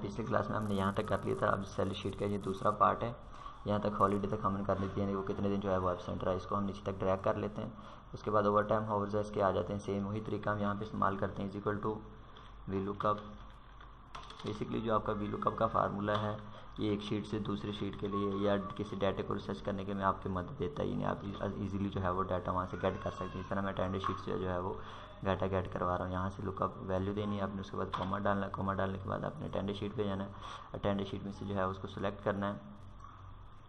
पिछले क्लास में हमने यहाँ तक कर लिया था। अब सैलरी शीट का ये दूसरा पार्ट है, यहाँ तक हॉलीडे तक हमने कर लेती है, वो कितने दिन जो है वो एब्सेंट रहा, इसको हम नीचे तक ड्रैग कर लेते हैं। उसके बाद ओवर टाइम हावर्स इसके आ जाते हैं, सेम वही तरीका हम यहाँ पे इस्तेमाल करते हैं, is equal to V lookup. Basically जो आपका वी लुकअप का फार्मूला है ये एक शीट से दूसरी शीट के लिए या किसी डाटा को रिसर्च करने के में आपकी मदद देता ही नहीं, आप इजीली जो है वो डाटा वहाँ से गेट कर सकते हैं। इस तरह मैं अटेंडेंस शीट से जो है वो डाटा गेट करवा रहा हूँ, यहाँ से लुकअप वैल्यू देनी है आपने, उसके बाद कॉमा डालना है, कॉमा डालने के बाद आपने अटेंडेंस शीट पे जाना है, अटेंडेंस शीट में से जो है उसको सिलेक्ट करना है,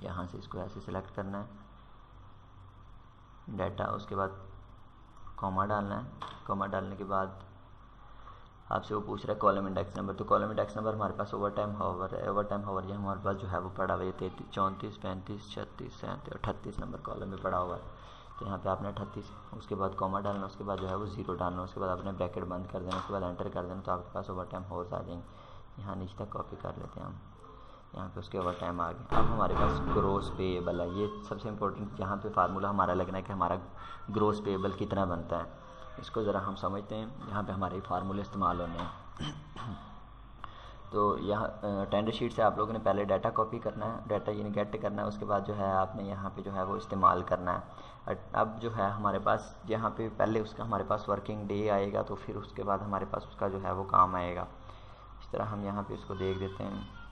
यहाँ से इसको ऐसे सिलेक्ट करना है डाटा, उसके बाद कॉमा डालना है, कॉमा डालने के बाद आपसे वो पूछ रहा है कॉलम इंडेक्स नंबर, तो कॉलम इंडेक्स नंबर हमारे पास ओवर टाइम हावर है, ओवर टाइम हावर ये हमारे पास जो है वो पड़ा हुआ है 33, 34, 35, 36, 37 और 38 नंबर कॉलम में पड़ा हुआ है। तो यहाँ पे आपने 38, उसके बाद कॉमा डालना, उसके बाद जो है वो 0 डालना, उसके बाद आपने ब्रैकेट बंद कर देना, उसके बाद एंटर कर देना, तो आपके पास ओवर टाइम हावर्स आ जाएंगे। यहाँ नीचे तक कॉपी कर लेते हैं हम, यहाँ पे उसके ओवर टाइम आ गए। अब हमारे पास ग्रोस पेएबल है, ये सबसे इम्पोर्टेंट यहाँ पे फार्मूला हमारा लगना है कि हमारा ग्रोस पेएबल कितना बनता है, इसको ज़रा हम समझते हैं। यहाँ पे हमारे फार्मूले इस्तेमाल होने हैं। तो यहाँ अटेंडेंस शीट से आप लोगों ने पहले डाटा कॉपी करना है, डाटा यानी गेट करना है, उसके बाद जो है आपने यहाँ पे जो है वो इस्तेमाल करना है। अब जो है हमारे पास यहाँ पे पहले उसका हमारे पास वर्किंग डे आएगा, तो फिर उसके बाद हमारे पास उसका जो है वो काम आएगा। इस तरह हम यहाँ पे इसको देख देते हैं।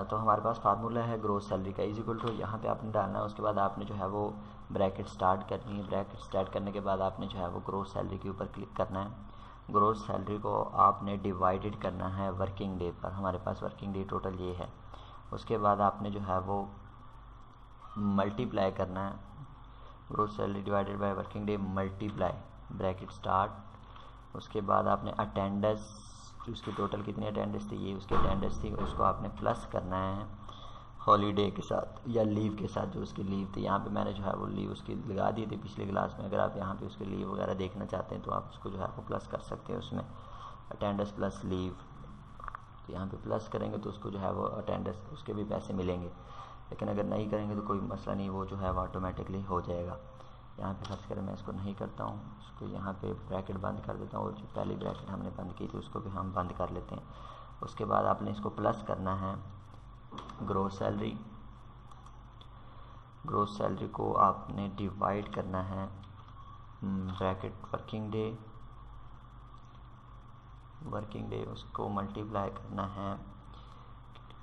तो हमारे पास फार्मूला है ग्रोस सैलरी का, इज इक्वल टू यहाँ पे आपने डालना है, उसके बाद आपने जो है वो ब्रैकेट स्टार्ट करनी है, ब्रैकेट स्टार्ट करने के बाद आपने जो है वो ग्रोस सैलरी के ऊपर क्लिक करना है। ग्रोस सैलरी को आपने डिवाइडेड करना है वर्किंग डे पर, हमारे पास वर्किंग डे टोटल ये है। उसके बाद आपने जो है वो मल्टीप्लाई करना है, gross salary divided by working day multiply bracket start. उसके बाद आपने अटेंडेंस, उसकी टोटल कितनी अटेंडेंस थी, ये उसकी अटेंडेंस थी, उसको आपने प्लस करना है हॉलीडे के साथ या लीव के साथ, जो उसकी लीव थी। यहाँ पे मैंने जो है वो लीव उसकी लगा दी थी पिछले क्लास में, अगर आप यहाँ पे उसकी लीव वगैरह देखना चाहते हैं तो आप उसको जो है वो प्लस कर सकते हैं उसमें, अटेंडेंस प्लस लीव। तो यहाँ पे प्लस करेंगे तो उसको जो है वो अटेंडेंस उसके भी पैसे मिलेंगे, लेकिन अगर नहीं करेंगे तो कोई मसला नहीं, वो जो है वो ऑटोमेटिकली हो जाएगा। यहाँ पे सर्च करें, मैं इसको नहीं करता हूँ, उसको यहाँ पे ब्रैकेट बंद कर देता हूँ, और जो पहली ब्रैकेट हमने बंद की थी उसको भी हम बंद कर लेते हैं। उसके बाद आपने इसको प्लस करना है ग्रोस सैलरी, ग्रोस सैलरी को आपने डिवाइड करना है ब्रैकेट वर्किंग डे, उसको मल्टीप्लाई करना है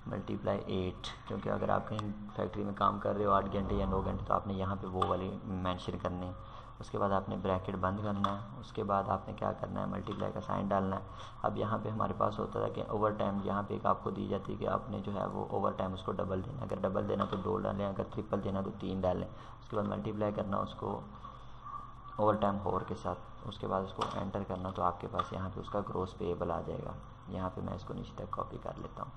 मल्टीप्लाई 8, क्योंकि अगर आप कहीं फैक्ट्री में काम कर रहे हो 8 घंटे या 9 घंटे तो आपने यहाँ पे वो वाली मेंशन करने हैं। उसके बाद आपने ब्रैकेट बंद करना है, उसके बाद आपने क्या करना है मल्टीप्लाई का साइन डालना है। अब यहाँ पे हमारे पास होता था कि ओवर टाइम, यहाँ पे एक आपको दी जाती है कि आपने जो है वो ओवर टाइम उसको डबल देना, अगर डबल देना तो 2 डालें, अगर ट्रिपल देना तो 3 डालें। उसके बाद मल्टीप्लाई करना उसको ओवर टाइम हावर के साथ, उसके बाद उसको एंटर करना, तो आपके पास यहाँ पे उसका ग्रोस पेएबल आ जाएगा। यहाँ पे मैं इसको नीचे तक कॉपी कर लेता हूँ,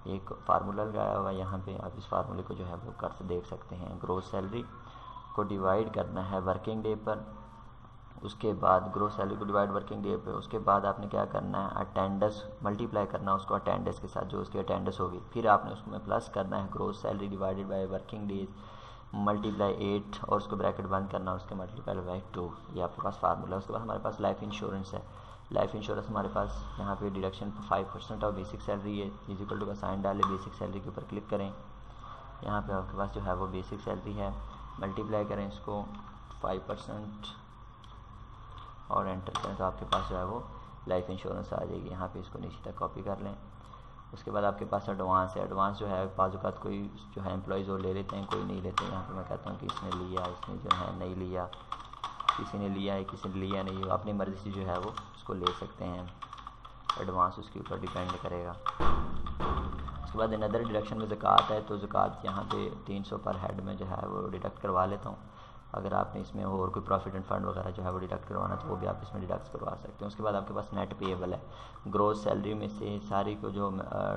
एक फार्मूला लगाया हुआ है यहाँ पे, आप इस फार्मूले को जो है वो कर देख सकते हैं। ग्रोस सैलरी को डिवाइड करना है वर्किंग डे पर, उसके बाद ग्रोस सैलरी को डिवाइड वर्किंग डे पे, उसके बाद आपने क्या करना है अटेंडेंस मल्टीप्लाई करना उसको अटेंडेंस के साथ, जो उसकी अटेंडेंस होगी, फिर आपने उसमें प्लस करना है gross salary divided by working days multiply 8 और उसको ब्रैकेट बंद करना, उसके मल्टीप्लाई बाय 2, ये आपके पास फार्मूला है। उसके बाद हमारे पास लाइफ इंश्योरेंस है, लाइफ इंश्योरेंस हमारे पास यहाँ पे डिडक्शन 5% ऑफ बेसिक सैलरी है, इज इक्वल टू का साइन डालें, बेसिक सैलरी के ऊपर क्लिक करें, यहाँ पे आपके पास जो है वो बेसिक सैलरी है, मल्टीप्लाई करें इसको 5% और एंटर करें, तो आपके पास जो है वो लाइफ इंश्योरेंस आ जाएगी। यहाँ पे इसको नीचे तक कॉपी कर लें। उसके बाद आपके पास एडवांस है, एडवांस जो है बाज़ कोई जो है एम्प्लॉयज़ वो ले लेते हैं, कोई नहीं लेते। यहाँ पे मैं कहता हूँ कि इसने लिया, इसने जो है नहीं लिया, किसी ने लिया है किसी ने लिया नहीं, अपनी मर्ज़ी से जो है वो उसको ले सकते हैं, एडवांस उसके ऊपर डिपेंड करेगा। उसके बाद अनदर डिडक्शन में ज़कात है, तो ज़कात यहाँ पे 300 पर हेड में जो है वो डिडक्ट करवा लेता हूँ। अगर आपने इसमें और कोई प्रॉफिट एंड फंड वगैरह जो है वो डिडक्ट करवाना तो वो भी आप इसमें डिडक्ट करवा सकते हैं। उसके बाद आपके पास नेट पेएबल है, ग्रोस सैलरी में से सारी को जो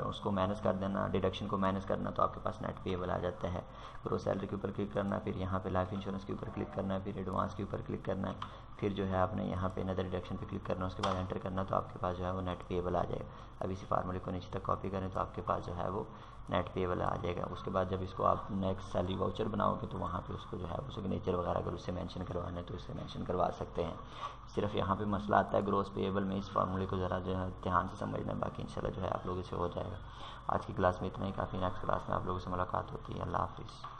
उसको मैनेज कर देना, डिडक्शन को मैनेज करना, तो आपके पास नेट पेएबल आ जाता है। ग्रोस सैलरी के ऊपर क्लिक करना, फिर यहाँ पे लाइफ इंश्योरेंस के ऊपर क्लिक करना है, फिर एडवांस के ऊपर क्लिक करना है, फिर जो है आपने यहाँ पे अनदर डिडक्शन पे क्लिक करना, उसके बाद एंटर करना, तो आपके पास जो है वो नेट पेएबल आ जाएगा। अब इसी फार्मूले को नीचे तक कॉपी करें तो आपके पास जो है वो नेट पेबल आ जाएगा। उसके बाद जब इसको आप नेक्स्ट सैलरी वाउचर बनाओगे तो वहाँ पे उसको जो है वो सिग्नेचर वगैरह अगर उससे मेंशन करवाना है तो उससे मेंशन करवा सकते हैं। सिर्फ यहाँ पे मसला आता है ग्रॉस पेएबल में, इस फार्मूले को ज़रा जो है ध्यान से समझना है, बाकी इंशाल्लाह जो है आप लोगों से हो जाएगा। आज की क्लास में इतना ही काफ़ी, नेक्स्ट क्लास में आप लोगों से मुलाकात होती है। अल्लाह हाफिज़।